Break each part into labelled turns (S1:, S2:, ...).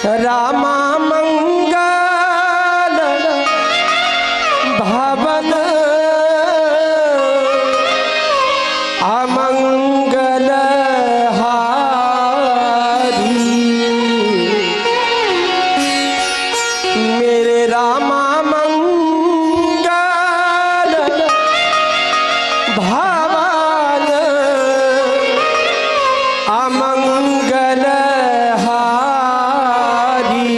S1: रामा मंगल भवन अमंगल हारी। मेरे रामा मंगल भवन अमंगल हारी।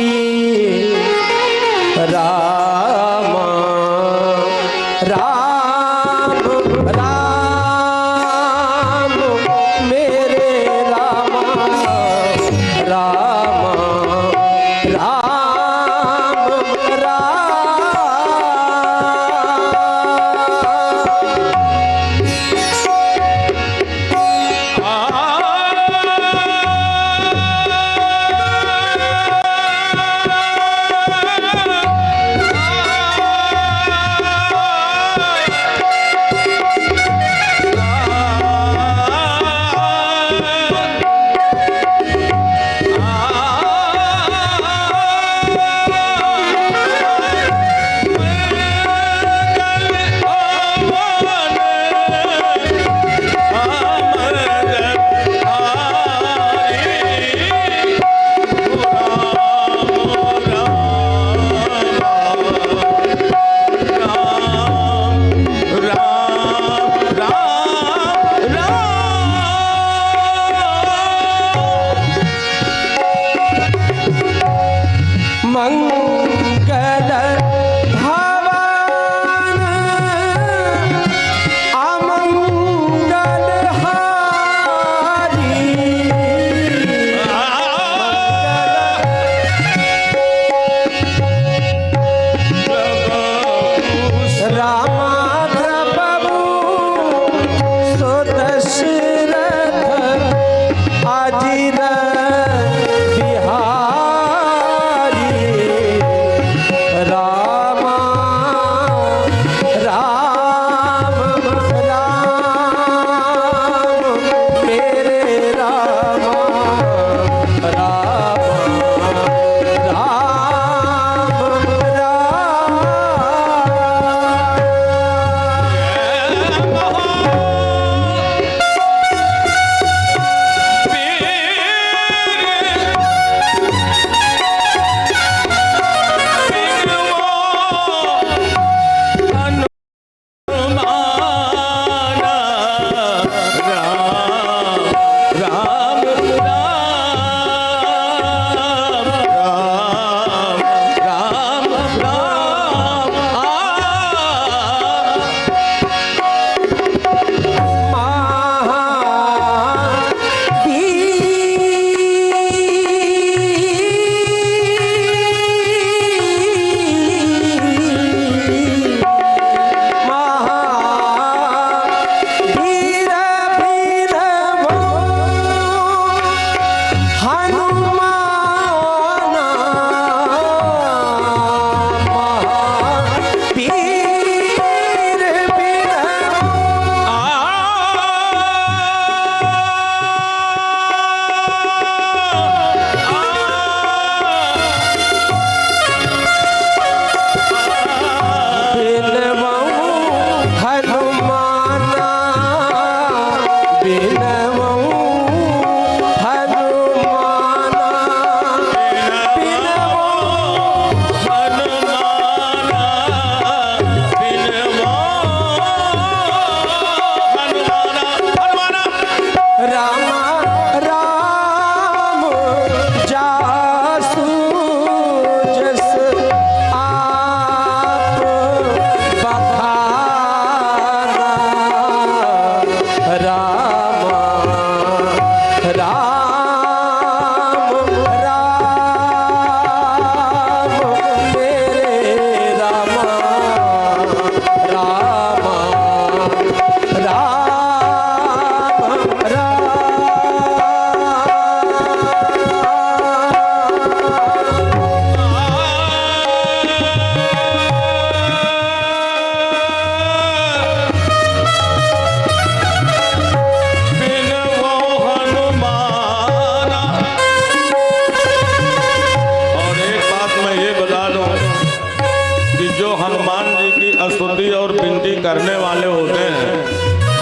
S2: करने वाले होते हैं,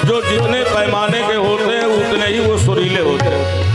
S2: जो जितने पैमाने के होते हैं उतने ही वो सुरीले होते हैं।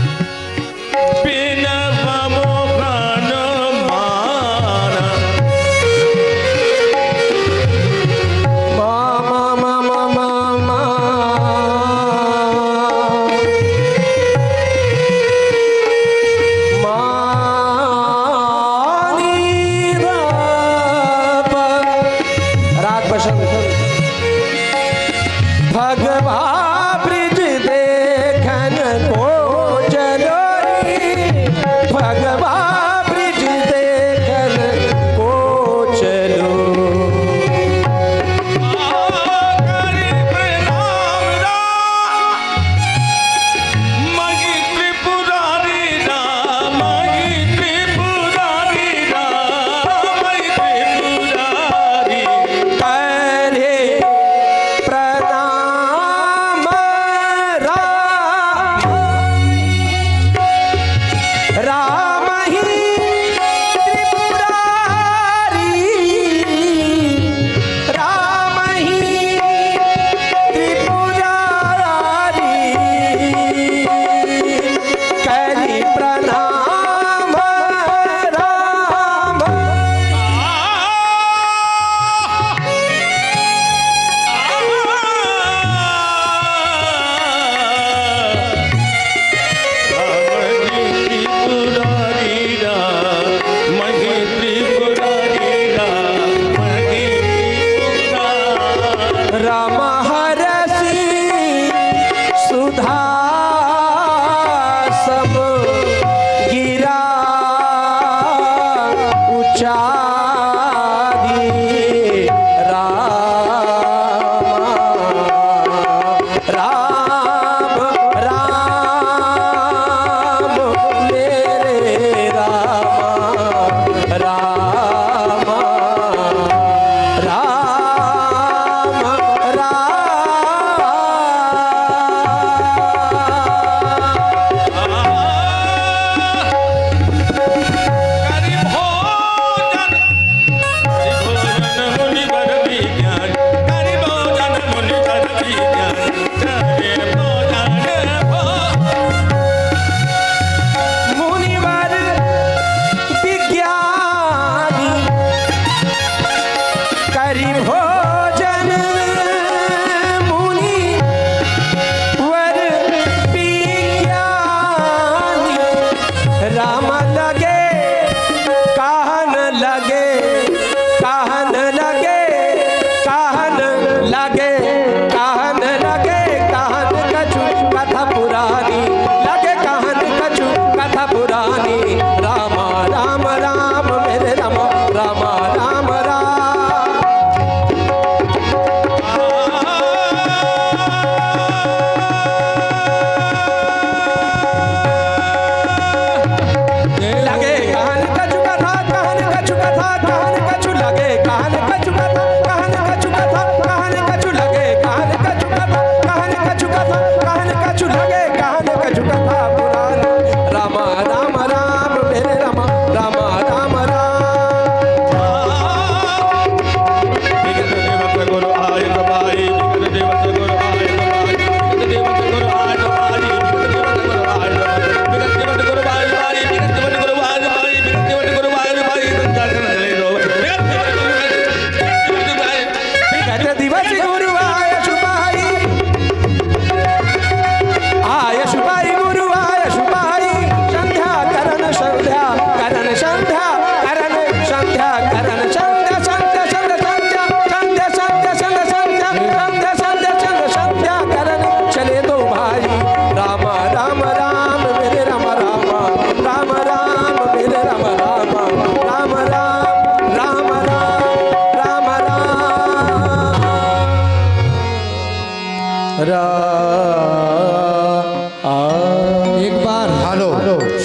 S1: एक बार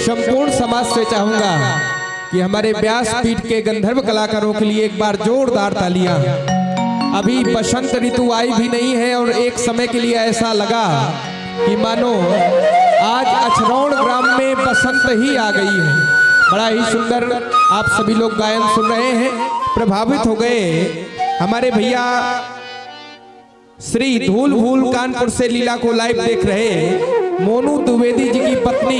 S1: संपूर्ण समाज से चाहूंगा कि हमारे व्यास पीठ के गंधर्व कलाकारों के लिए एक बार जोरदार तालियां। अभी बसंत ऋतु आई भी नहीं है और एक समय के लिए ऐसा लगा कि मानो आज अछरौड़ ग्राम में बसंत ही आ गई है। बड़ा ही सुंदर आप सभी लोग गायन सुन रहे हैं, प्रभावित हो गए। हमारे भैया श्री धूल भूल कानपुर से लीला को लाइव देख रहे मोनू द्विवेदी जी की पत्नी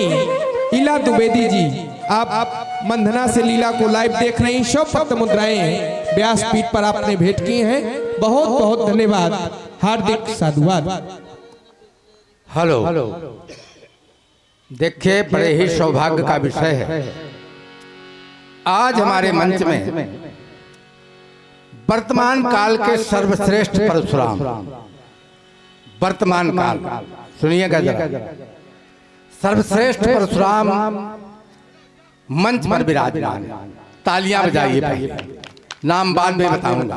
S1: इला द्विवेदी जी, आप मंधना से लीला को लाइव देख रहे हैं। शौपत मुद्राएं व्यासपीठ पर आपने भेंट की हैं, बहुत बहुत धन्यवाद, हार्दिक साधुवाद।
S3: हेलो, देखिए बड़े ही सौभाग्य का विषय है। आज हमारे मंच में वर्तमान काल के सर्वश्रेष्ठ परशुराम, वर्तमान काल सुनिएगा जरा, सर्वश्रेष्ठ परशुराम मंच पर विराजमान। तालियां बजाइए, पहले नाम बाद में बताऊंगा।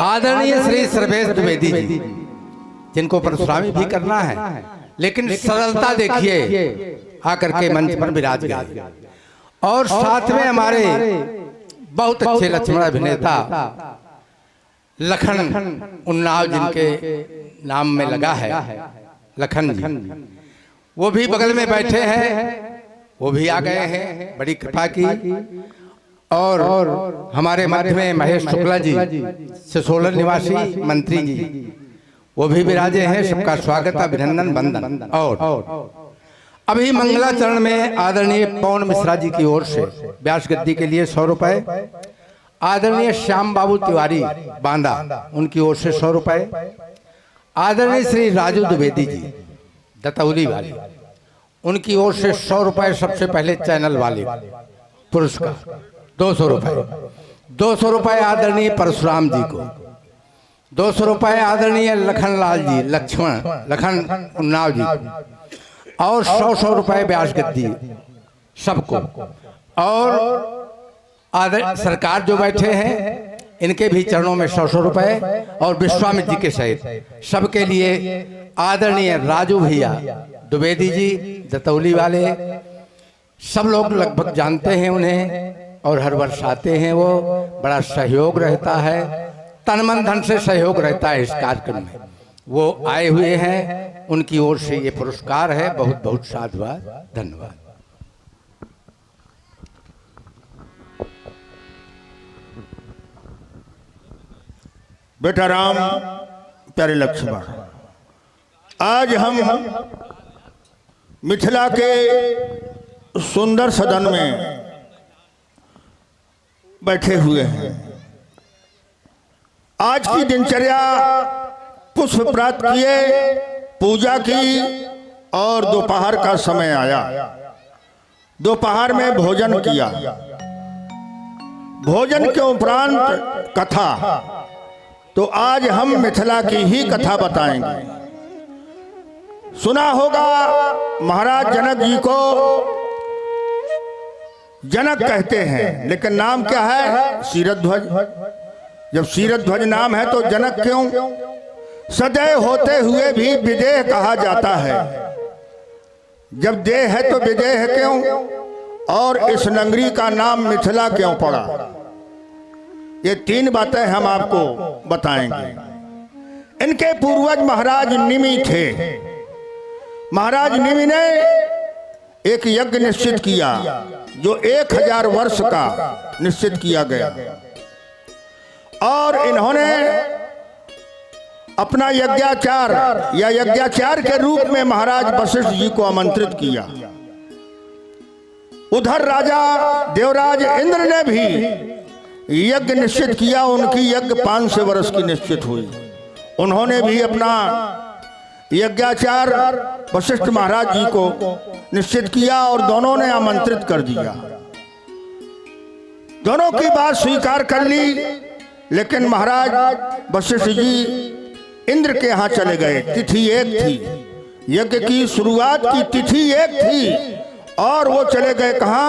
S3: आदरणीय श्री सर्वेश द्विवेदी जी, जिनको परशुरामी भी करना है, लेकिन सरलता देखिए आकर के मंच पर विराज गए। और साथ में हमारे बहुत अच्छे लक्ष्मण अभिनेता लखन उन्नाव, जिनके नाम में लगा है लखन जी, वो भी बगल में बैठे हैं, वो भी आ गए हैं, बड़ी कृपा की। और हमारे मध्य में महेश शुक्ला जी, सिसोलन निवासी मंत्री जी, वो भी विराजे हैं। सबका स्वागत, अभिनंदन, वंदन। और अभी मंगलाचरण में आदरणीय पवन मिश्रा जी की ओर से व्यास गद्दी के लिए 100 रुपए, आदरणीय श्याम बाबू तिवारी बांदा, उनकी ओर से 100 रुपए, आदरणीय श्री राजू द्विवेदी जी दतौली वाले, उनकी ओर से 100 रुपए सबसे पहले चैनल वाले पुरस्कार 200 रुपए, 200 रुपए आदरणीय परशुराम जी को, 200 रुपए आदरणीय लखनलाल जी लखन उन्नाव जी, और 100 रुपए व्यास गद्दी सबको। और सरकार जो बैठे हैं इनके भी चरणों में 100 रुपए, और विश्वामित्र जी के सहित सबके लिए आदरणीय राजू भैया द्विवेदी जी दतौली वाले, सब लोग लगभग जानते हैं उन्हें और हर वर्ष आते हैं। वो बड़ा सहयोग रहता है, तन मन धन से सहयोग रहता है इस कार्यक्रम में। वो आए हुए हैं, उनकी ओर से ये पुरस्कार है। बहुत बहुत साधुवाद, धन्यवाद।
S2: बेटा राम, प्यारे लक्ष्मण, आज हम मिथिला के सुंदर सदन में बैठे हुए हैं। आज की दिनचर्या पुष्प प्राप्त किए, पूजा की, और दोपहर का समय आया। दोपहर में भोजन किया, भोजन के उपरांत कथा। तो आज हम मिथिला की ही कथा बताएंगे। सुना होगा महाराज जनक जी को जनक कहते हैं, लेकिन नाम क्या है? शीरध्वज। जब शीरध्वज नाम है तो जनक क्यों? सदैव होते हुए भी विदेह कहा जाता है। जब देह है तो विदेह क्यों? और इस नगरी का नाम मिथिला क्यों पड़ा? ये 3 बातें हम आपको बताएंगे। इनके पूर्वज महाराज निमि थे। महाराज निमि ने एक यज्ञ निश्चित किया जो 1000 वर्ष का निश्चित किया गया, और इन्होंने अपना यज्ञाचार या यज्ञाचार के रूप में महाराज वशिष्ठ जी को आमंत्रित किया। उधर राजा देवराज इंद्र ने भी यज्ञ निश्चित किया। उनकी यज्ञ 500 वर्ष की निश्चित हुई। उन्होंने भी अपना यज्ञाचार वशिष्ठ महाराज जी को निश्चित किया और दोनों ने आमंत्रित कर दिया। दोनों की बात स्वीकार कर ली, लेकिन महाराज वशिष्ठ जी इंद्र के यहां चले गए। तिथि एक थी, यज्ञ की शुरुआत की तिथि एक थी, और वो चले गए कहां?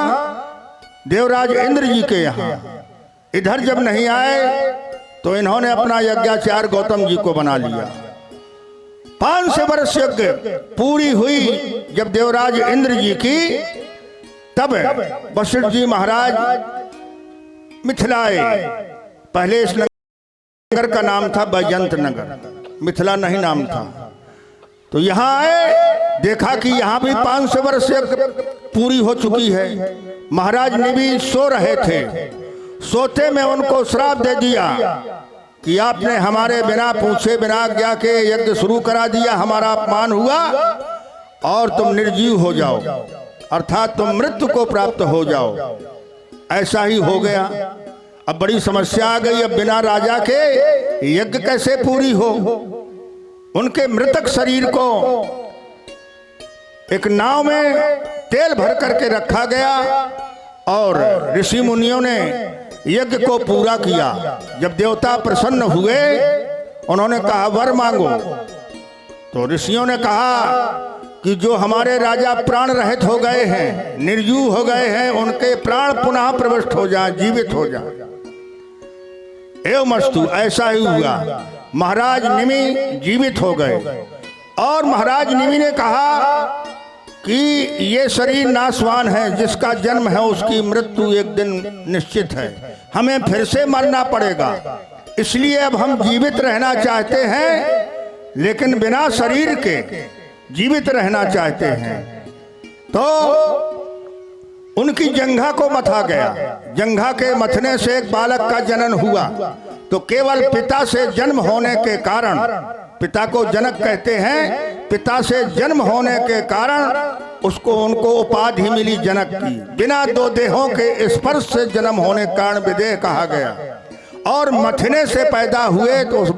S2: देवराज इंद्र जी के यहां। इधर जब नहीं आए तो इन्होंने अपना यज्ञाचार गौतम जी को बना लिया। 500 वर्ष यज्ञ पूरी हुई जब देवराज इंद्र जी की, तब वशिष्ठ जी महाराज मिथिला आए। पहले इस नगर का नाम था बैजंत नगर, मिथिला नहीं नाम था। तो यहाँ आए, देखा कि यहाँ भी 500 वर्ष पूरी हो चुकी है। महाराज निमि सो रहे थे। सोते में उनको श्राप दे दिया कि आपने हमारे बिना पूछे बिना आज्ञा के यज्ञ शुरू करा दिया, हमारा अपमान हुआ और तुम निर्जीव हो जाओ, अर्थात तुम मृत्यु को प्राप्त हो जाओ। ऐसा ही हो गया। अब बड़ी समस्या आ गई। अब बिना राजा के यज्ञ कैसे पूरी हो? उनके मृतक शरीर को एक नाव में तेल भर करके रखा गया और ऋषि मुनियों ने यज्ञ को पूरा किया। जब देवता प्रसन्न हुए, उन्होंने कहा वर मांगो। तो ऋषियों ने कहा कि जो हमारे राजा प्राण रहित हो गए हैं, निर्जीव हो गए हैं, उनके प्राण पुनः प्रविष्ट हो जाएं, जीवित हो जाएं। एवमस्तु, ऐसा ही हुआ। महाराज निमि जीवित हो गए और महाराज निमि ने कहा कि ये शरीर नाशवान है, जिसका जन्म है उसकी मृत्यु एक दिन निश्चित है, हमें फिर से मरना पड़ेगा। इसलिए अब हम जीवित रहना चाहते हैं, लेकिन बिना शरीर के जीवित रहना चाहते हैं। तो उनकी जंघा को मथा गया। जंघा के मथने से एक बालक का जन्म हुआ। तो केवल पिता से जन्म होने के कारण, पिता को जनक कहते हैं, पिता से जन्म होने के कारण उसको उनको उपाधि मिली जनक की। बिना दो देहों के स्पर्श से जन्म होने के कारण विदेह कहा गया। और मथने से पैदा हुए तो उस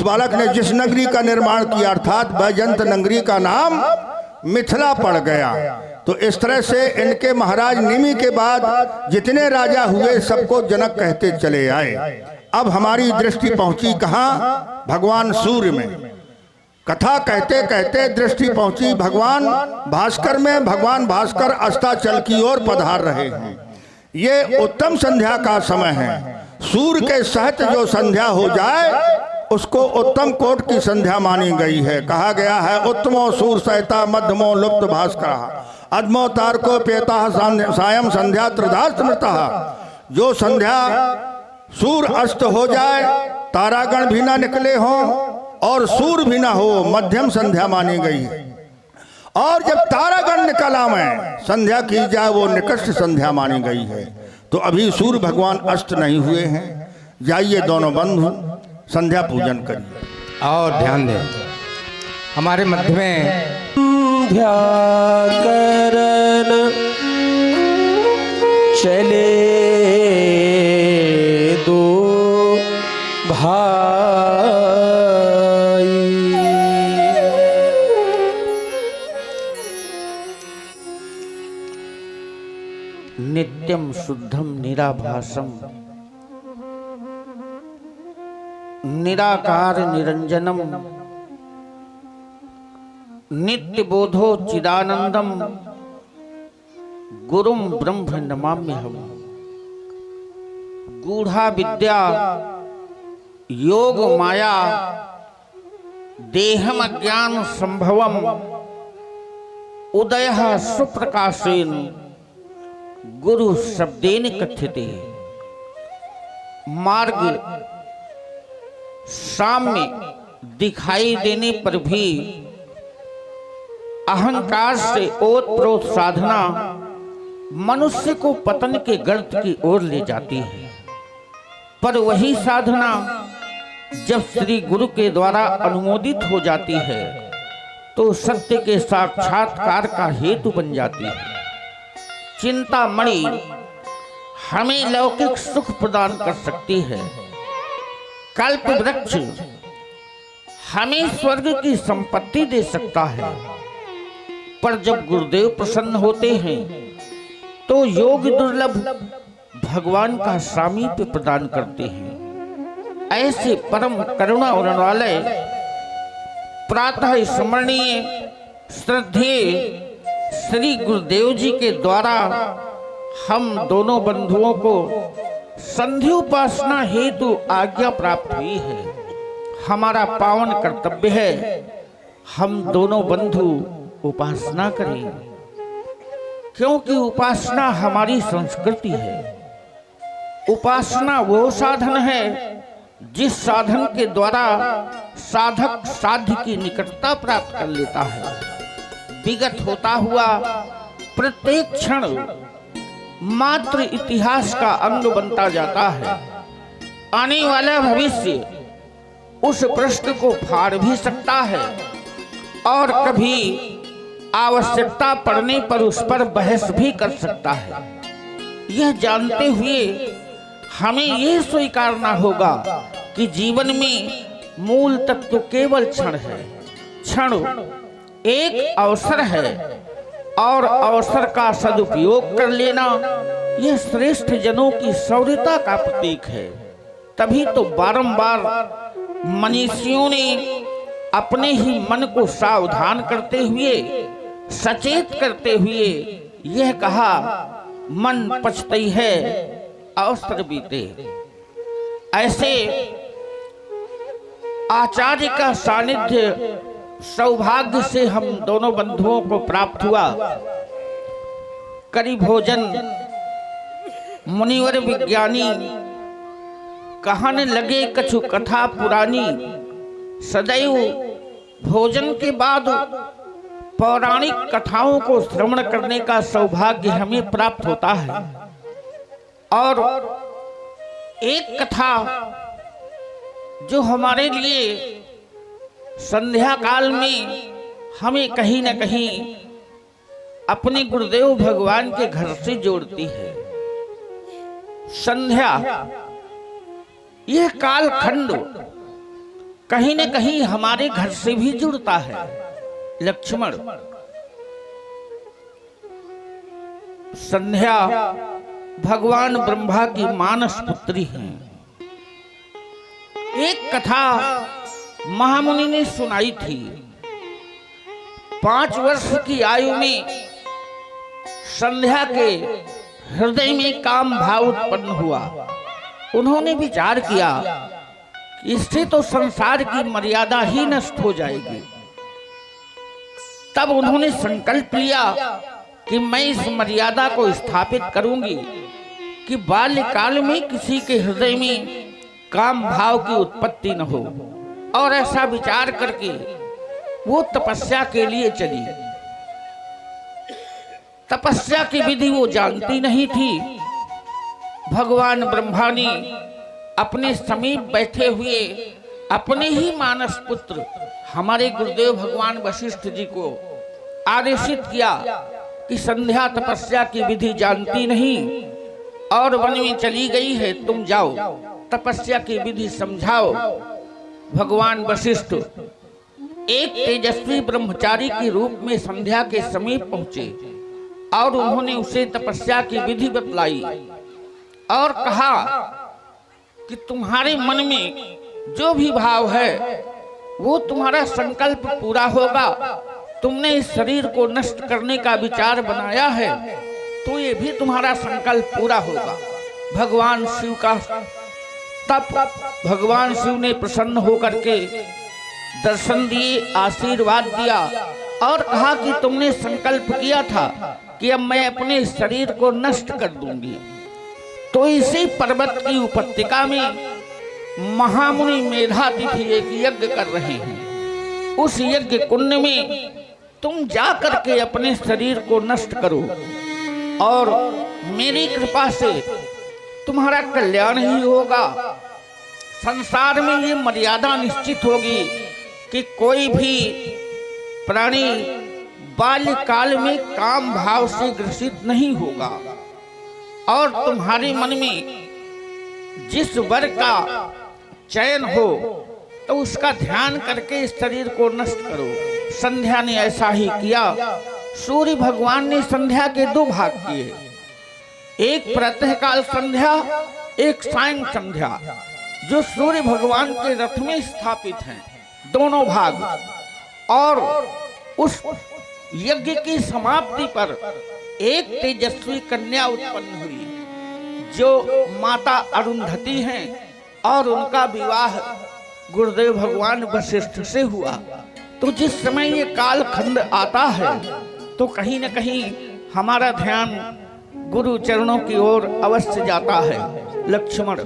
S2: बालक ने जिस नगरी का निर्माण किया, अर्थात बैजंत नगरी का नाम मिथिला पड़ गया। तो इस तरह से इनके महाराज निमि के बाद जितने राजा हुए सबको जनक कहते चले आए। अब हमारी दृष्टि पहुंची कहाँ? भगवान सूर्य में। कथा कहते कहते दृष्टि पहुंची भगवान भास्कर में। भगवान भास्कर अस्ताचल की ओर पधार रहे हैं। ये उत्तम संध्या का समय है। सूर्य के सहित जो संध्या हो जाए उसको उत्तम कोट की संध्या मानी गई है। कहा गया है उत्तमो सूर सहिता मध्यमो लुप्त भास्कर अधमो तारको पेता सायं संध्या त्रिधास्मृता। जो संध्या सूर्य अस्त हो जाए, तारागण भी ना निकले हों और सूर्य भी ना हो, मध्यम संध्या मानी गई है। और जब तारागण निकल आवे संध्या की जाए, वो निकृष्ट संध्या मानी गई है। तो अभी सूर्य भगवान अस्त नहीं हुए हैं। जाइए दोनों बंधु संध्या पूजन करिए।
S3: और ध्यान दें, हमारे मध्य में
S4: ध्याकरण चले दो भाई, नित्यम शुद्धम निराभासम निराकार निरंजनम नित्य बोधो चिदानंदम गुरुम ब्रह्म नमाम्यहम्। गूढ़ा विद्या योग माया देहम अज्ञान संभवम उदयः सुप्रकाशेन गुरु शब्देन कथ्यते। मार्ग सामने दिखाई देने पर भी अहंकार से ओतप्रोत साधना मनुष्य को पतन के गर्त की ओर ले जाती है। पर वही साधना जब श्री गुरु के द्वारा अनुमोदित हो जाती है तो सत्य के साक्षात्कार का हेतु बन जाती है। चिंतामणि हमें लौकिक सुख प्रदान कर सकती है। कल्प वृक्ष हमें स्वर्ग की संपत्ति दे सकता है। पर जब गुरुदेव प्रसन्न होते हैं तो योग दुर्लभ भगवान का सामीप्य प्रदान करते हैं। ऐसे परम करुणा वाले प्रातः स्मरणीय श्रद्धेय श्री गुरुदेव जी के द्वारा हम दोनों बंधुओं को संध्या उपासना हेतु आज्ञा प्राप्त हुई है। हमारा पावन कर्तव्य है हम दोनों बंधु उपासना करें, क्योंकि उपासना हमारी संस्कृति है। उपासना वो साधन है जिस साधन के द्वारा साधक साध्य की निकटता प्राप्त कर लेता है। विगत होता हुआ प्रत्येक क्षण मात्र इतिहास का अंग बनता जाता है। आने वाला भविष्य उस प्रश्न को फाड़ भी सकता है और कभी आवश्यकता पड़ने पर उस पर बहस भी कर सकता है। यह जानते हुए हमें यह स्वीकारना होगा कि जीवन में मूल तत्व केवल क्षण है। क्षण एक अवसर है और अवसर का सदुपयोग कर लेना यह श्रेष्ठ जनों की शौर्यता का प्रतीक है। तभी तो बारंबार मनीषियों ने अपने ही मन को सावधान करते हुए, सचेत करते हुए यह कहा, मन पछतई है अवसर बीते। ऐसे आचार्य का सानिध्य सौभाग्य से हम दोनों बंधुओं को प्राप्त हुआ। करी भोजन मुनिवर विज्ञानी, कहने लगे कछु कथा पुरानी। सदैव भोजन के बाद पौराणिक कथाओं को श्रवण करने का सौभाग्य हमें प्राप्त होता है। और एक कथा जो हमारे लिए संध्या काल में हमें कहीं न कहीं अपने गुरुदेव भगवान के घर से जोड़ती है। संध्या यह कालखंड कहीं न कहीं हमारे घर से भी जुड़ता है। लक्ष्मण, संध्या भगवान ब्रह्मा की मानस पुत्री हैं। एक कथा महामुनि ने सुनाई थी। 5 वर्ष की आयु में संध्या के हृदय में काम भाव उत्पन्न हुआ। उन्होंने विचार किया कि इससे तो संसार की मर्यादा ही नष्ट हो जाएगी। तब उन्होंने संकल्प लिया कि मैं इस मर्यादा को स्थापित करूंगी कि बाल्यकाल में किसी के हृदय में काम भाव की उत्पत्ति न हो। और ऐसा विचार करके वो तपस्या के लिए चली। तपस्या की विधि वो जानती नहीं थी। भगवान ब्रह्मा ने अपने समीप बैठे हुए अपने ही मानस पुत्र हमारे गुरुदेव भगवान वशिष्ठ जी को आदेशित किया कि संध्या तपस्या की विधि जानती नहीं और वन में चली गई है, तुम जाओ तपस्या की विधि समझाओ। भगवान वशिष्ठ एक तेजस्वी ब्रह्मचारी के रूप में संध्या के समीप पहुंचे और उन्होंने उसे तपस्या की विधि बतलाई और कहा कि तुम्हारे मन में जो भी भाव है वो तुम्हारा संकल्प पूरा होगा। तुमने इस शरीर को नष्ट करने का विचार बनाया है तो ये भी तुम्हारा संकल्प पूरा होगा। भगवान शिव का तब भगवान शिव ने प्रसन्न होकर के दर्शन दिए, आशीर्वाद दिया और कहा कि तुमने संकल्प किया था कि अब मैं अपने शरीर को नष्ट कर दूंगी। तो इसी पर्वत की उपत्यका में महामुनि मेधातिथि एक यज्ञ कर रहे हैं। उस यज्ञ कुंड में तुम जा करके अपने शरीर को नष्ट करो और मेरी कृपा से तुम्हारा कल्याण ही होगा। संसार में ये मर्यादा निश्चित होगी कि कोई भी प्राणी बाल्यकाल में काम भाव से ग्रसित नहीं होगा और तुम्हारे मन में जिस वर का चयन हो तो उसका ध्यान करके इस शरीर को नष्ट करो। संध्या ने ऐसा ही किया। सूर्य भगवान ने संध्या के 2 भाग किए, एक प्रातःकाल संध्या, एक सायं संध्या, जो सूर्य भगवान के रथ में स्थापित हैं, दोनों भाग। और उस यज्ञ की समाप्ति पर एक तेजस्वी कन्या उत्पन्न हुई जो माता अरुंधति हैं और उनका विवाह गुरुदेव भगवान वशिष्ठ से हुआ। तो जिस समय ये कालखंड आता है तो कहीं न कहीं हमारा ध्यान गुरु चरणों की ओर अवश्य जाता है। लक्ष्मण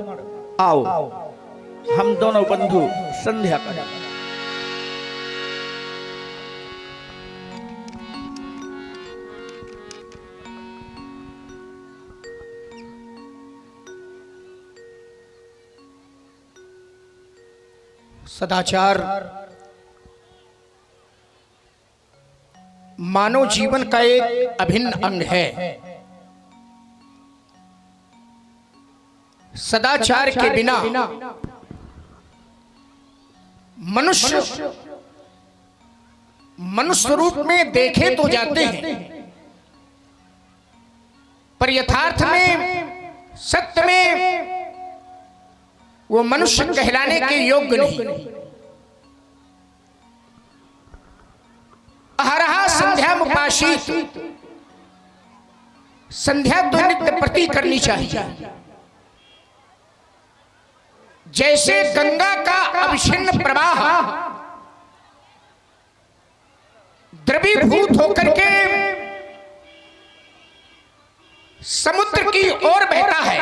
S4: आओ, हम दोनों बंधु संध्या करें।
S5: सदाचार मानव जीवन का एक अभिन्न अंग है। सदाचार के बिना मनुष्य रूप में देखे तो जाते हैं, पर यथार्थ में सत्य में वो मनुष्य कहलाने के योग्य नहीं। अहरहा संध्यामुपासित, संध्या तो नित्य प्रति करनी चाहिए। जैसे गंगा का अविच्छिन्न प्रवाह द्रवीभूत होकर के समुद्र की ओर बहता है,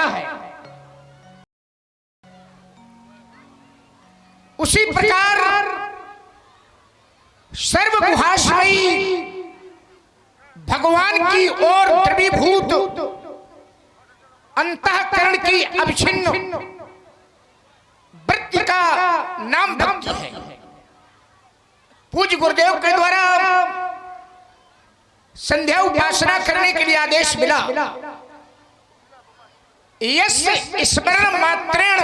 S5: उसी प्रकार सर्वगुहाश्रयी भगवान की ओर द्रवीभूत अंतःकरण की अविच्छिन्न वृत्ति का नाम भक्ति है। पूज्य गुरुदेव के द्वारा संध्या उपासना करने के लिए आदेश मिला। यस्य स्मरण मात्रेण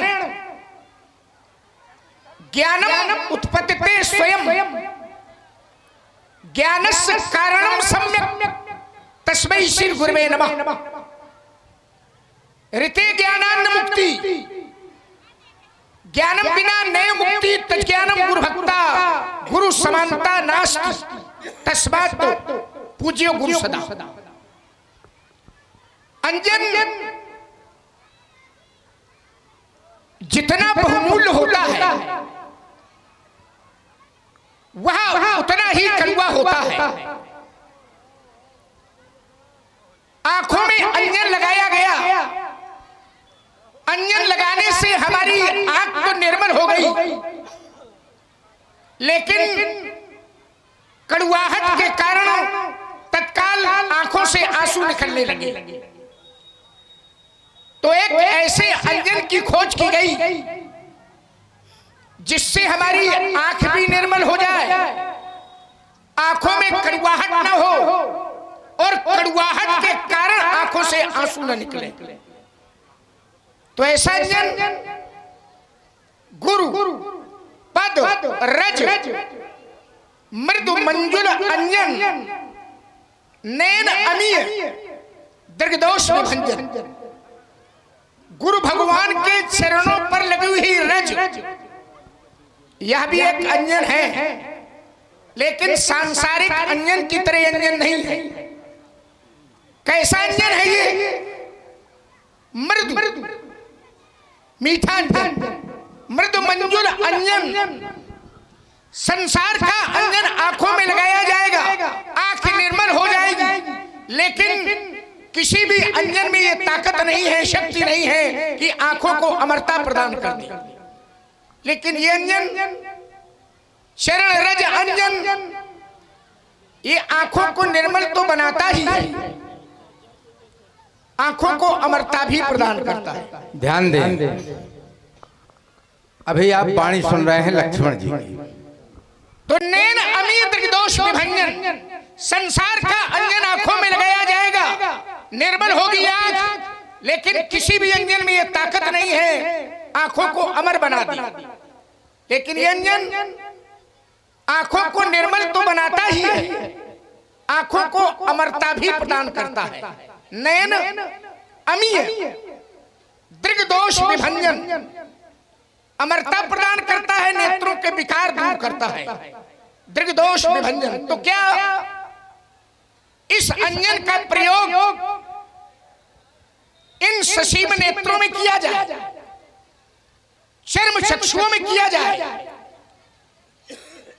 S5: ज्ञानम उत्पत्तिते स्वयं, ज्ञानस्य कारणम सम्यक् तस्मै श्री गुरुवे नमः। ऋते ज्ञानान्न मुक्ति, ज्ञानम बिना नए मुक्ति, तज्ज्ञानम गुरु भक्ता, गुरु समानता नास्ति, तस्मात् पूज्यो गुरु सदा। अंजन जितना बहुमूल्य होता है वह उतना ही कड़वा होता है। आंखों में अंजन लगाया गया, अंजन लगाने से हमारी आंख तो निर्मल हो गई, लेकिन कड़वाहट के कारण तत्काल आंखों से आंसू निकलने लगे। तो एक ऐसे अंजन की खोज की गई जिससे हमारी आंख भी निर्मल हो जाए, आंखों में कड़वाहट न हो और कड़वाहट के कारण आंखों से आंसू न निकले। तो ऐसा अंजन गुरु पद रज मृदु मंजुल अंजन नैन अमीय दीर्घदोष विभंजन। गुरु भगवान के चरणों पर लगी हुई रज, यह भी एक अंजन है, लेकिन सांसारिक अंजन की तरह अंजन नहीं है। कैसा अंजन है ये? मृदु मीठा अंजन, मृदु मंजुल अंजन। संसार का अंजन आंखों में लगाया जाएगा, आंख निर्मल हो जाएगी, लेकिन किसी भी अंजन में ये ताकत नहीं है, शक्ति नहीं है कि आंखों को अमरता प्रदान कर दे। लेकिन ये अंजन शरण रज अंजन ये आंखों को निर्मल तो बनाता ही है, आंखों को अमरता भी प्रदान करता है।
S3: ध्यान दें, अभी आप वाणी सुन रहे हैं लक्ष्मण जी की।
S5: तो नैन अमीय दीर्घदोष विभंजन, संसार का अंजन आंखों में लगाया जाएगा, निर्मल होगी आंख, लेकिन किसी भी अंजन में ये ताकत नहीं है आंखों को अमर बना दी। लेकिन ये अंजन आंखों को निर्मल तो बनाता ही है, आंखों को अमरता भी प्रदान करता है। नयन अमीय दीर्घदोष विभंजन, अमरता प्रदान करता है, नेत्रों के विकार दूर करता है। दीर्घदोष विभंजन, तो क्या इस अंजन का प्रयोग इन ससीम नेत्रों में किया जाए, चर्म चक्षुओं में किया जाए,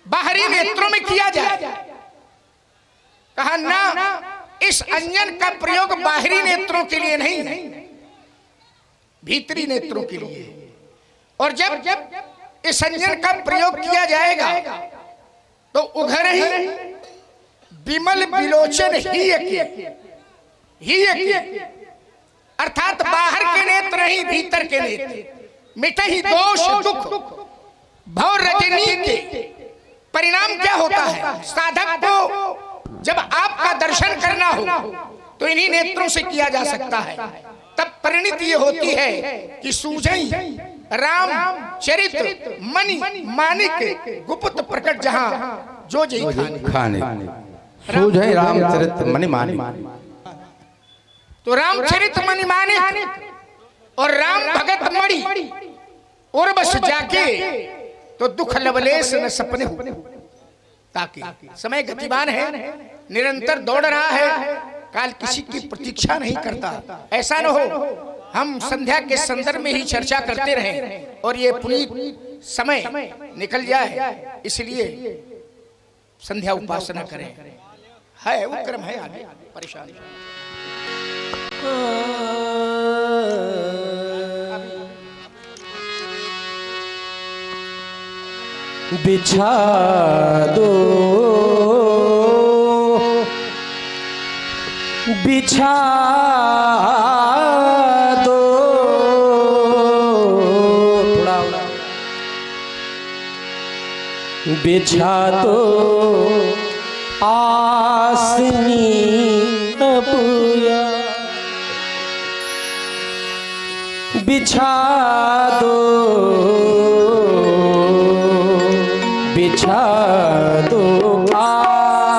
S5: बाहरी नेत्रों में किया जाए? कहा ना, इस अंजन का प्रयोग बाहरी नेत्रों के लिए नहीं है, भीतरी नेत्रों के लिए। और जब इस अंजन का प्रयोग किया जाएगा तो उघर ही विमल विलोचन ही अर्थात बाहर के नेत्र नहीं, भीतर के नेत्र मिटे ही दोष दुख भव रजनी के परिणाम क्या होता है? साधक को जब आपका दर्शन करना हो तो इन्हीं नेत्रों से किया जा सकता है। तब परिणति ये होती है कि सूझई राम चरित्र मणि मानिक गुप्त प्रकट जहां जो जी
S3: खाने सूझे रामचरित मणि मानिक।
S5: तो रामचरित मणि मानिक और राम भगत मणि और बस जाके तो दुख लवलेश न सपने हो। ताकि समय गतिमान है, निरंतर दौड़ रहा है, काल किसी की प्रतीक्षा नहीं करता। ऐसा न हो हम संध्या के संदर्भ में ही चर्चा करते रहें और ये पुनीत समय निकल जाए, इसलिए संध्या उपासना करें। है वो क्रम है, आगे परेशानी
S1: बिछा दो बिछा दो बिछा दो आसनी अपुया बिछा दो बिछा दो आसनी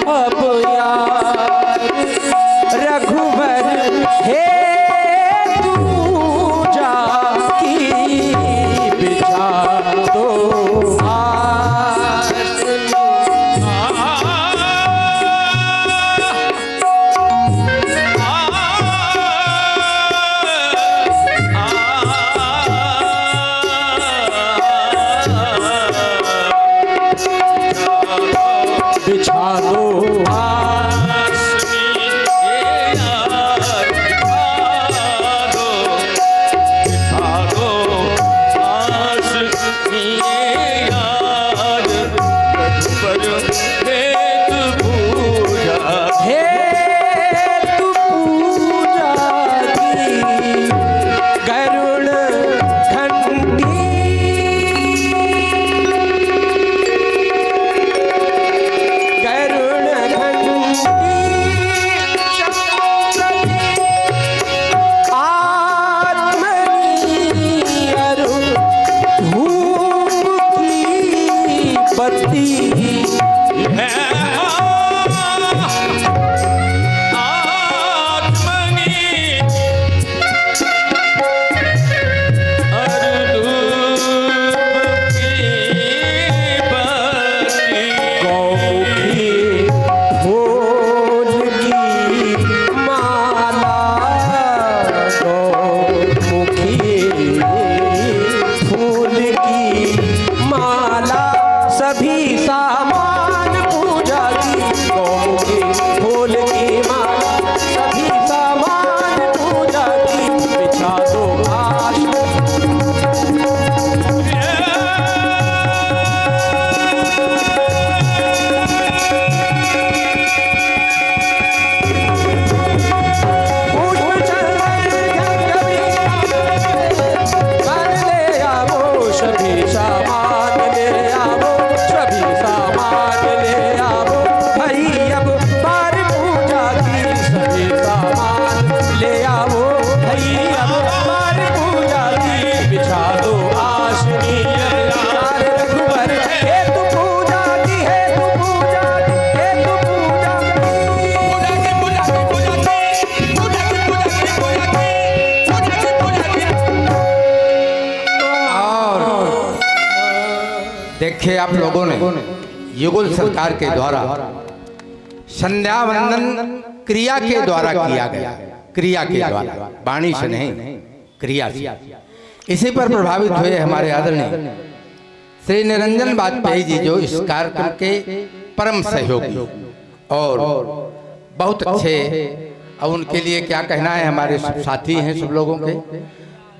S1: अब यार रघुवर हे तू जाकी बिछा दो
S3: देखिए आप लोगों ने युगल सरकार के द्वारा संध्या वंदन क्रिया के द्वारा किया गया, क्रिया के द्वारा, वाणी से नहीं, क्रिया से। इसी पर प्रभावित हुए हमारे आदरणीय श्री निरंजन वाजपेयी जी, जो इस कार्यक्रम के परम सहयोगी और बहुत अच्छे, और उनके लिए क्या कहना है, हमारे सब साथी हैं सब लोगों के,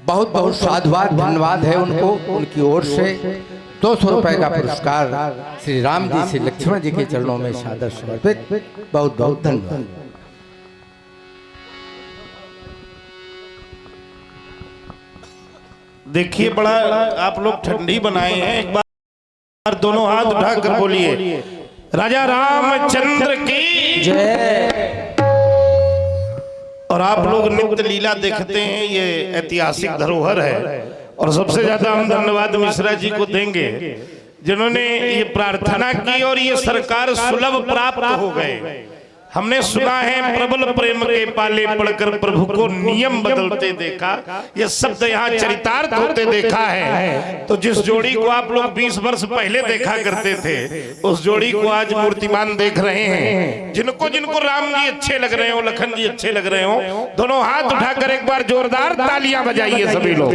S3: बहुत बहुत साधुवाद धन्यवाद है उनको। उनकी ओर से 200 रुपए का पुरस्कार श्री राम जी से लक्ष्मण जी के चरणों में सादर समर्पित। बहुत बहुत धन्यवाद।
S6: देखिए बड़ा आप लोग ठंडी बनाए हैं। एक बार दोनों हाथ उठाकर बोलिए राजा रामचंद्र की जय। और आप लोग नित्य लीला देखते हैं, ये ऐतिहासिक धरोहर है। और सबसे ज्यादा हम धन्यवाद मिश्रा जी को देंगे जिन्होंने ये प्रार्थना की और ये सरकार सुलभ प्राप्त हो गए। हमने सुना है प्रबल प्रेम के पाले पढ़कर प्रभु को नियम बदलते देखा, ये शब्द यहाँ चरितार्थ होते देखा है। तो जिस जोड़ी को आप लोग 20 वर्ष पहले देखा करते थे, उस जोड़ी को आज मूर्तिमान देख रहे हैं। जिनको जिनको राम जी अच्छे लग रहे हो, लखन जी अच्छे लग रहे हो, दोनों हाथ उठाकर एक बार जोरदार तालियां बजाइए सभी लोग।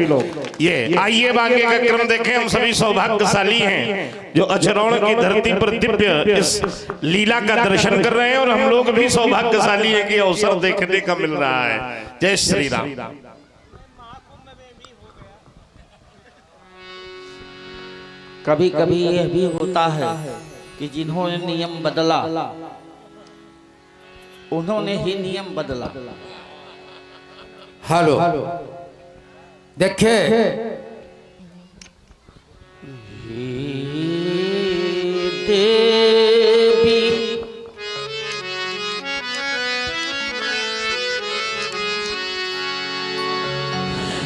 S6: ये आइए आगे का क्रम देखें। हम सभी सौभाग्यशाली हैं जो अचरौण की धरती पर दिव्य इस लीला का दर्शन कर रहे हैं, और हम लोग भी सौभाग्यशाली है कि अवसर देखने का मिल रहा है। जय श्री राम।
S4: कभी कभी यह भी होता है कि जिन्होंने नियम बदला उन्होंने ही नियम बदला।
S3: हेलो देखिए
S4: देवी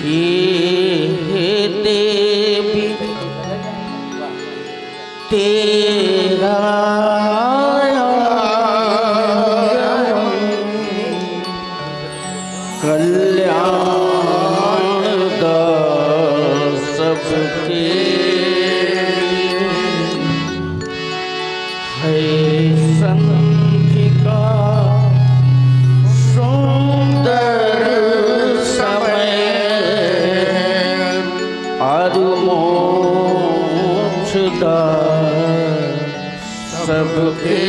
S4: हे देवी तेरा कल्याण सबके है संधिका सुंदर समय मोक्षदा सबके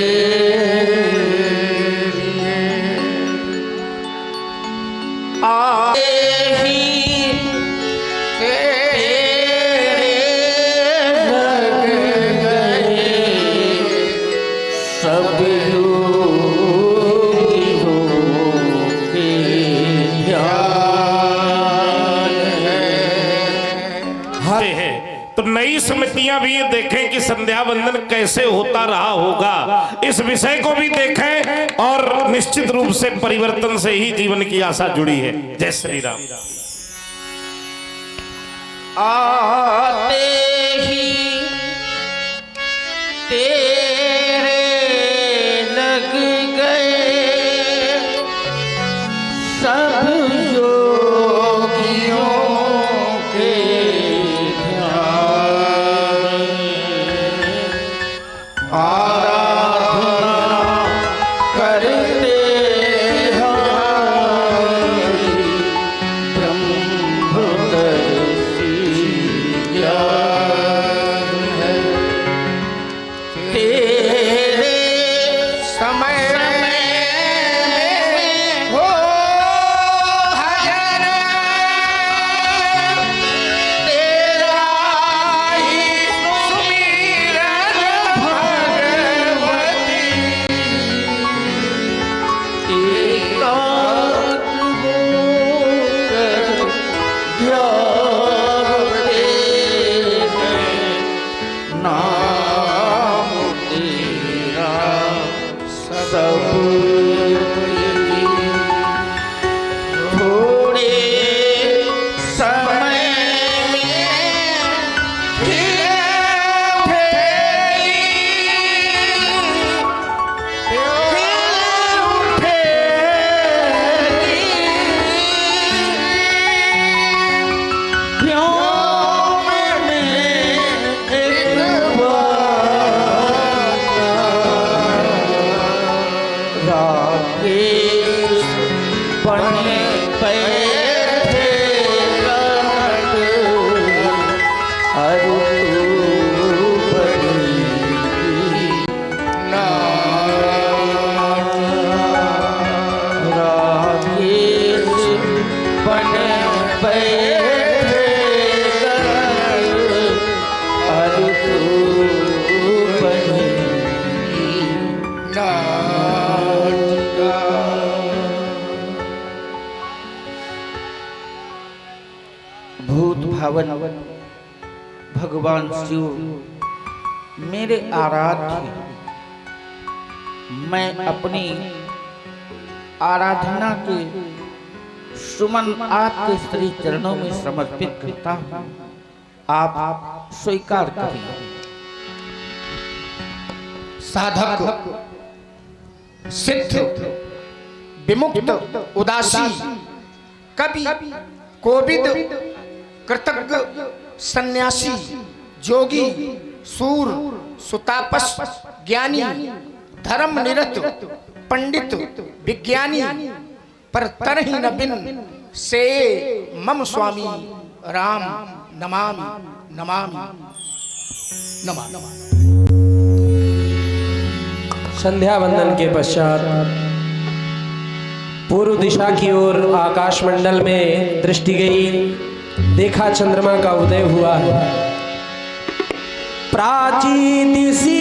S6: तो नई समितियां भी ये देखें कि संध्या वंदन कैसे होता रहा होगा, इस विषय को भी देखें। और निश्चित रूप से परिवर्तन से ही जीवन की आशा जुड़ी है। जय श्री राम।
S4: आते ही तेरे लग गए सब योगियों के ध्यान, आराधना करते भावन भगवान शिव मेरे आराध्य, मैं अपनी आराधना के सुमन आपके श्री चरणों में समर्पित करता हूँ। आप स्वीकार करें।
S5: साधक सिद्ध विमुक्त उदासी कवि कोविद कृतज्ञ सन्यासी जोगी सूर सुतापस ज्ञानी धर्म निरत पंडित विज्ञानी पर तरहि न बिन से मम स्वामी राम नमामि नमामि नमामि।
S7: संध्या वंदन के पश्चात पूर्व दिशा की ओर आकाश मंडल में दृष्टि गई, देखा चंद्रमा का उदय हुआ है। प्राचीन सी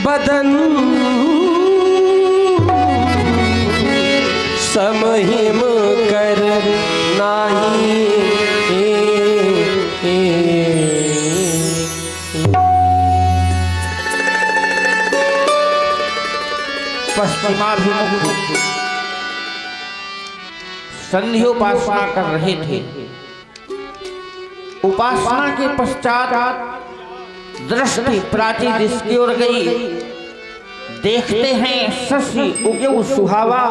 S7: बदन समहिम कर नाही
S4: पश्चिमाभिमुख संध्योपासना कर रहे थे। उपासना के पश्चात दृष्टि प्राची दिश की ओर गई। देखते हैं शशि उगे सुहावा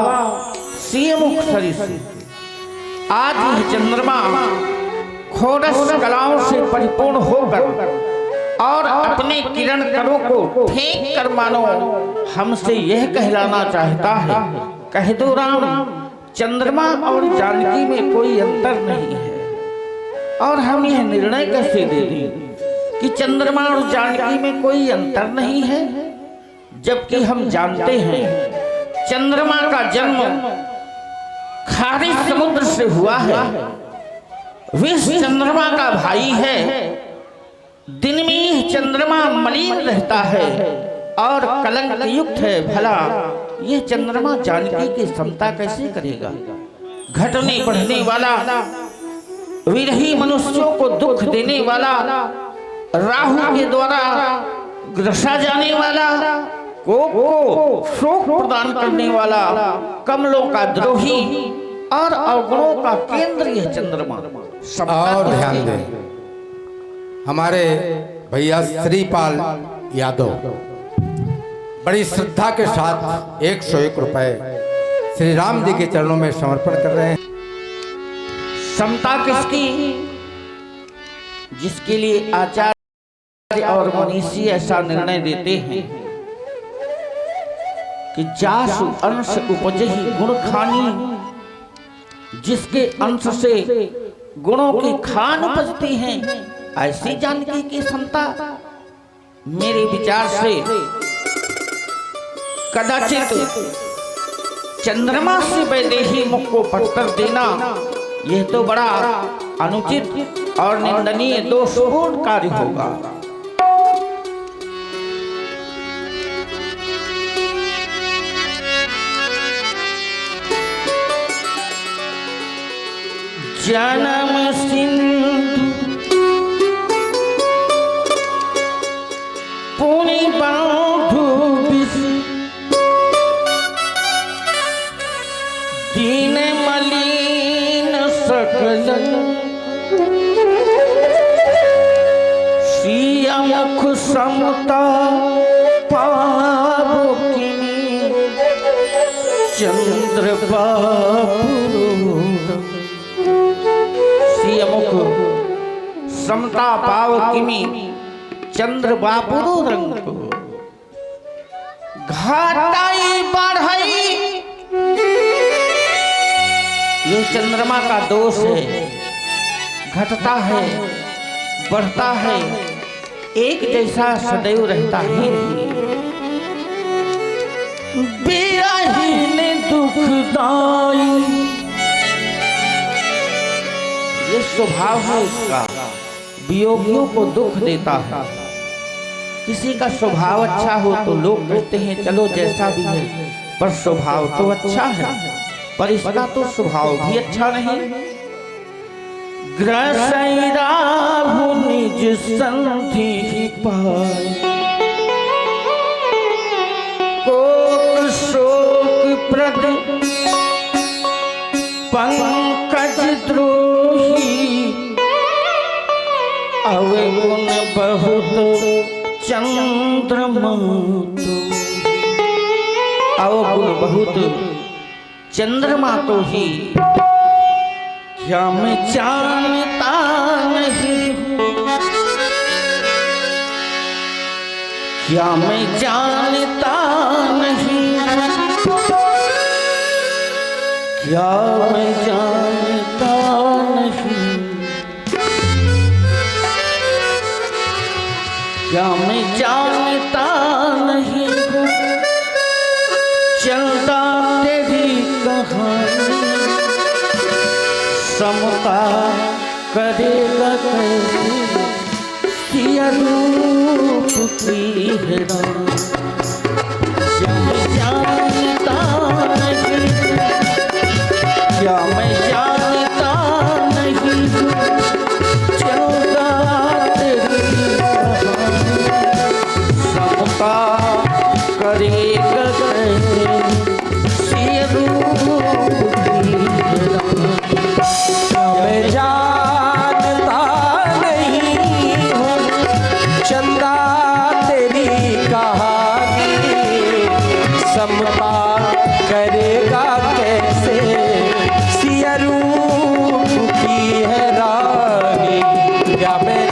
S4: सियमुख सरिस। आज यह चंद्रमा खोरस कलाओं से परिपूर्ण होकर और अपने किरण करों को फेंक कर मानो हमसे यह कहलाना चाहता है, कह दो राम चंद्रमा और जानकी में कोई अंतर नहीं है। और हम यह निर्णय कैसे दे दें कि चंद्रमा और जानकी में कोई अंतर नहीं है, जबकि हम जानते हैं चंद्रमा का जन्म खारे समुद्र से हुआ है। विष चंद्रमा का भाई है। दिन में यह चंद्रमा मलिन रहता है और कलंक युक्त है। भला यह चंद्रमा जानकी की समता कैसे करेगा? घटने बढ़ने वाला, विरही मनुष्यों को दुख देने वाला, राहु के द्वारा ग्रसा जाने वाला, को शोक प्रदान करने वाला, कमलों का द्रोही और अवगुणों का केंद्र यह चंद्रमा।
S3: और ध्यान दें, हमारे भैया श्रीपाल यादव बड़ी श्रद्धा के साथ 101 रुपए श्री राम जी के चरणों में समर्पण कर रहे हैं।
S4: समता किसकी? जिसके लिए आचार्य और मनीषी ऐसा निर्णय देते हैं कि जासु अंश उपजहि गुण खानी। जिसके अंश से गुणों की खान उपजती हैं, ऐसी जानकी की समता मेरे विचार से कदाचित चंद्रमा से वैदेही मुख को पत्थर देना यह तो बड़ा अनुचित और निंदनीय दोषपूर्ण कार्य होगा। जन्म सिंधु पुनि बांधु विष दीन मलिन समता पावो किमी चंद्र बाबू सियमुख समता पाव किमी चंद्र बाबू रंग घाटाई बढ़ाई। ये चंद्रमा का दोष है, घटता है बढ़ता है, एक जैसा सदैव रहता ही नहीं। बिरहीन दुखदाई ये स्वभाव है इसका, वियोगियों को दुख देता है। किसी का स्वभाव अच्छा हो तो लोग कहते हैं चलो जैसा भी है, पर स्वभाव तो अच्छा है, पर इसका तो स्वभाव भी अच्छा नहीं। ग्रसैरा निज संधि पाय कोक शोक प्रद पंकज द्रोही अवगुण बहुत चंद्रमा अवगुण बहुत चंद्रमा तो ही क्या मैं जानता नहीं, क्या मैं जानता नहीं, क्या मैं जानता नहीं, क्या मैं जानता नहीं हूँ चलता तेरी कहानी समता करेगा कैसे सिया रूप की हैरान। क्या मैं जानता नहीं, क्या मैं जानता नहीं चलता तेरी समता करेगा कैसे सिया रूप की हैरान।
S7: मैं जानता नहीं हूँ चंदा तेरी कहानी समता करेगा कैसे सिया रूप की है रानी। क्या मैं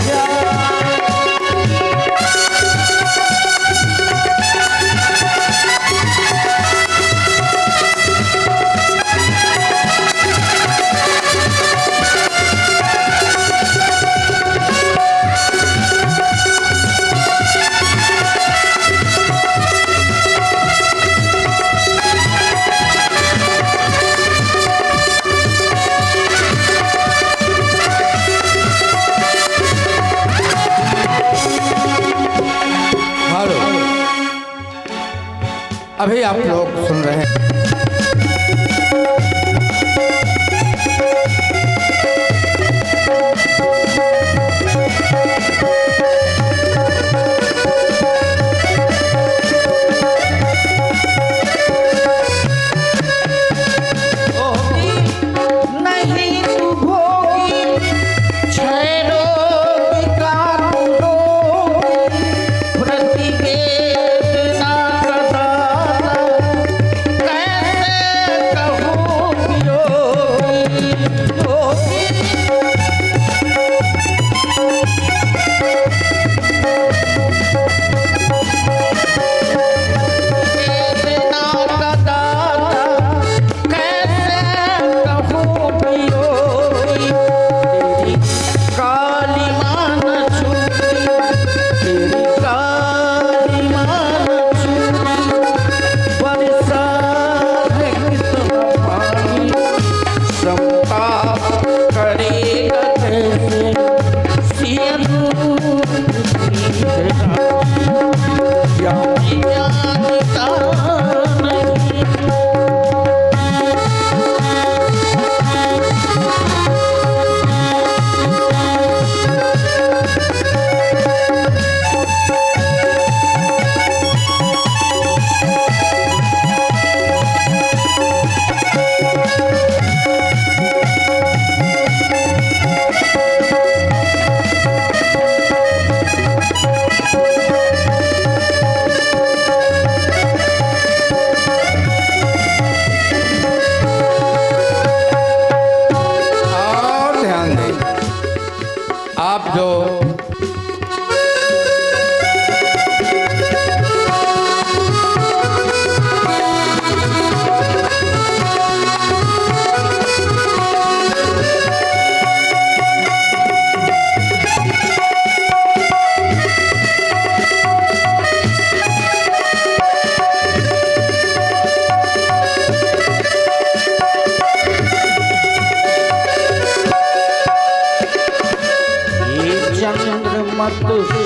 S3: अभी आप लोग सुन रहे हैं
S4: नहीं तू भोगी छैरो विकार रोगी प्रतिवेदना का दाता कैसे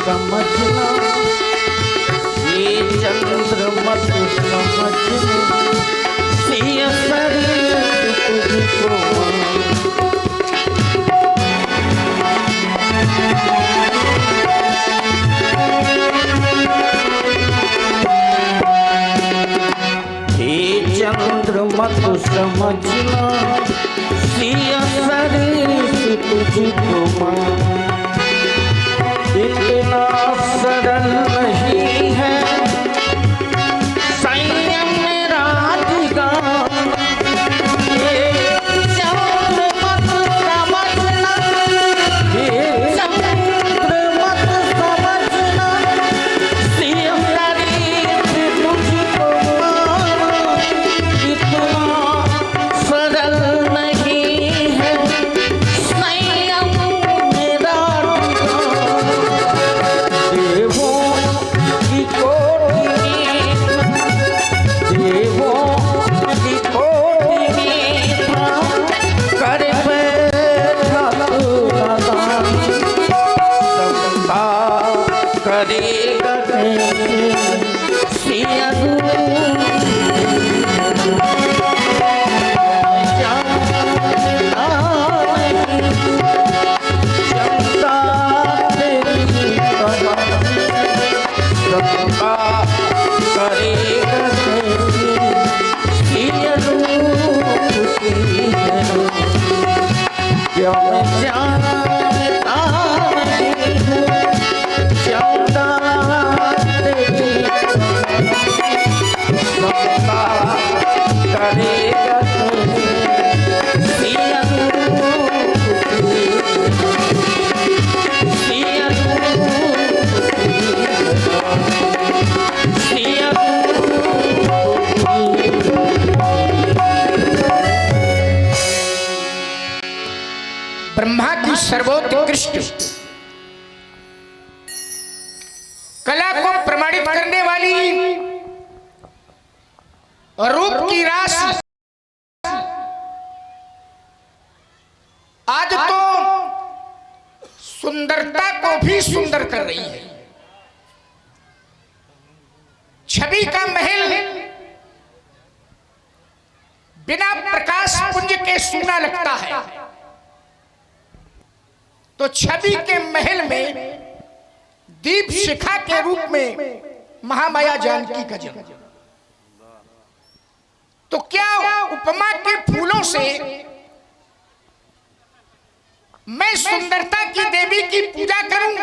S4: समझना, ये चंद्र मत समझना, सिया शरीर तुझको चंद्र मत समझना, सिया शरीर तुझको इतना सरल नहीं है संयम मेरा अधिकार। ये चंद्र मत समझना, ये चंद्र मत समझना, सिया शरीर तुझको सरल नहीं है संयम मेरा देवों की कोटि में कर बैठा समता करेगा सिया
S5: ब्रह्मा की सर्वोत्कृष्ट कला को प्रमाणित करने वाली रूप की राशि आज तो सुंदरता को भी सुंदर कर रही है। छवि का महल बिना प्रकाश पुंज के सूना लगता है, तो छवि के महल में दीप शिखा के रूप में महामाया जानकी का जन्म। तो क्या उपमा के फूलों से मैं सुंदरता की देवी की पूजा करूं?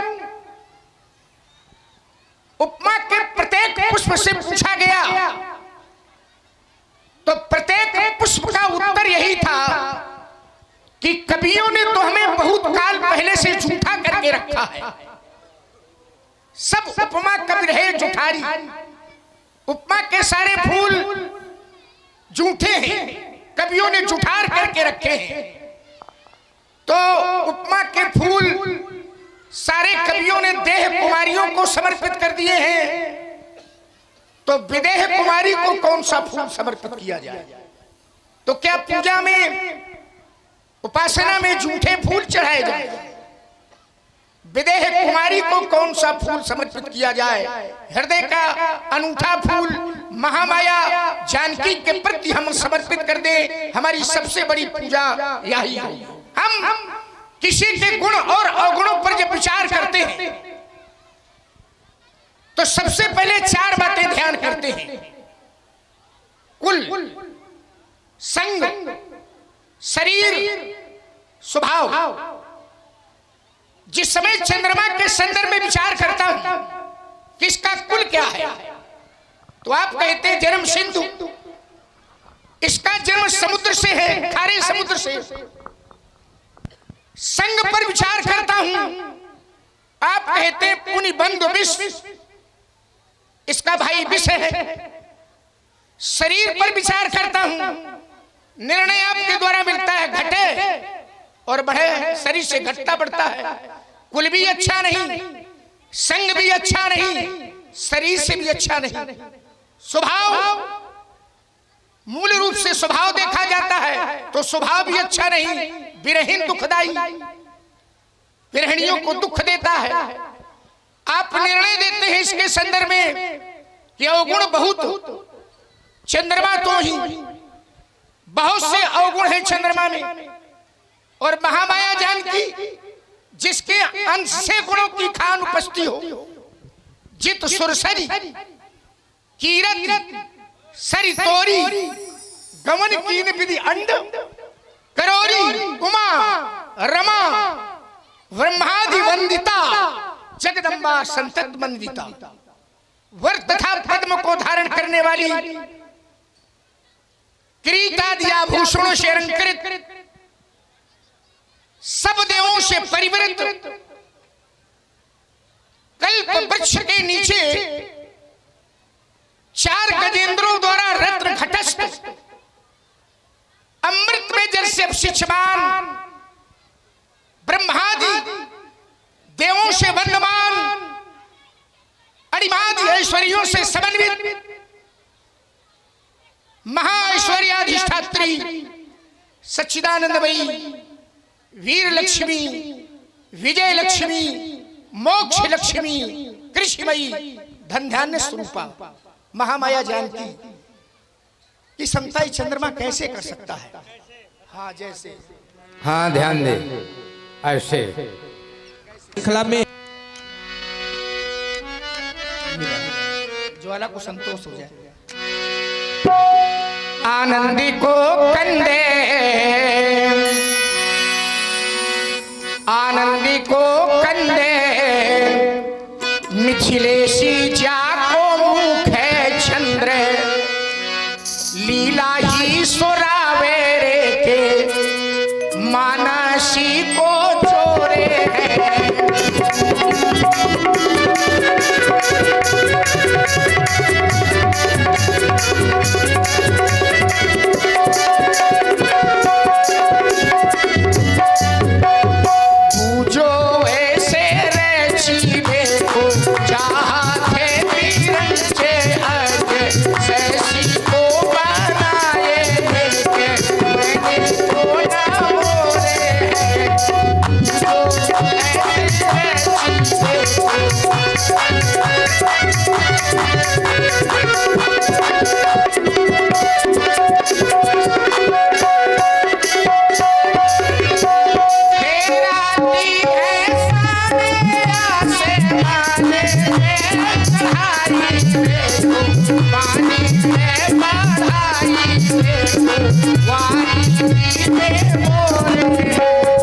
S5: उपमा के प्रत्येक पुष्प से पूछा गया, तो प्रत्येक पुष्प का उत्तर यही था कि कवियों ने तो हमें बहुत काल पहले से झूठा करके रखा है। सब उपमा कवि रहे झूठारी, उपमा के सारे फूल झूठे हैं, कवियों ने झूठार करके रखे हैं। तो उपमा के फूल सारे कवियों ने देह कुमारियों को समर्पित कर दिए हैं, तो विदेह कुमारी को कौन सा फूल समर्पित किया जाए? तो क्या पूजा में उपासना में झूठे फूल चढ़ाए जाए? विदेह कुमारी को कौन सा फूल समर्पित किया जाए? हृदय का अनूठा फूल महामाया जानकी के प्रति हम समर्पित कर दे, हमारी सबसे बड़ी पूजा यही है। हम किसी के गुण और अवगुणों पर जब विचार करते हैं तो सबसे पहले चार बातें ध्यान करते हैं: कुल, संग, शरीर, स्वभाव। जिस समय चंद्रमा के संदर्भ में विचार करता हूं कि इसका कुल क्या है, तो आप कहते हैं जन्म सिंधु, इसका जन्म समुद्र से है, खारे समुद्र से। संग पर विचार करता हूं, आप कहते हैं पुनि बंधु विष, इसका भाई विष है। शरीर पर विचार करता हूं, निर्णय आपके द्वारा मिलता है घटे और बढ़े, शरीर से घटता बढ़ता है। कुल भी अच्छा नहीं, संग भी अच्छा नहीं, शरीर से भी अच्छा नहीं। स्वभाव, मूल रूप से स्वभाव देखा जाता है तो स्वभाव भी अच्छा नहीं, विरहीन दुखदाई, विरहिणियों को दुख देता है। आप निर्णय देते हैं इसके संदर्भ में कि अवगुण बहुत, चंद्रमा तो ही, बहुत से अवगुण हैं चंद्रमा में, और महामाया जानकी जिसके अंश से गुणों की खान उपस्थिति हो, जित सुरसरी कीरत सरी तोरी गमन कीन विधि अंड करोरी उमा रमा ब्रह्मादि वंदिता जगदम्बा संतत वंदिता, वर तथा पद्म को धारण करने वाली, किरीटादि आभूषणों से अलंकृत, सब देवों से परिवृत, कल्प वृक्ष के नीचे 4 गजेंद्रों द्वारा रत्न घटस्थ, अमृत में जल से अभिषिच्यमान, ब्रह्मादि देवों से वंदमान, अणिमादि ऐश्वर्यों से समन्वित, महाऐश्वर्याधिष्ठात्री सच्चिदानंदमयी, वीर लक्ष्मी, विजय लक्ष्मी, मोक्ष लक्ष्मी, कृष्णमयी, धन ध्यान स्वरूपा महामाया जानकी की समताई चंद्रमा कैसे कर सकता है? हाँ जैसे,
S3: हाँ ध्यान दे, ऐसे
S1: श्रृंखला में
S5: ज्वाला को संतोष हो जाए। आनंदी को कंदे, आनंदी को कंदे, मिथिलेशी जाको मुखे चंद्र, लीला ही सुरावेरे के मानसी को चोरे है। वारी में मोरे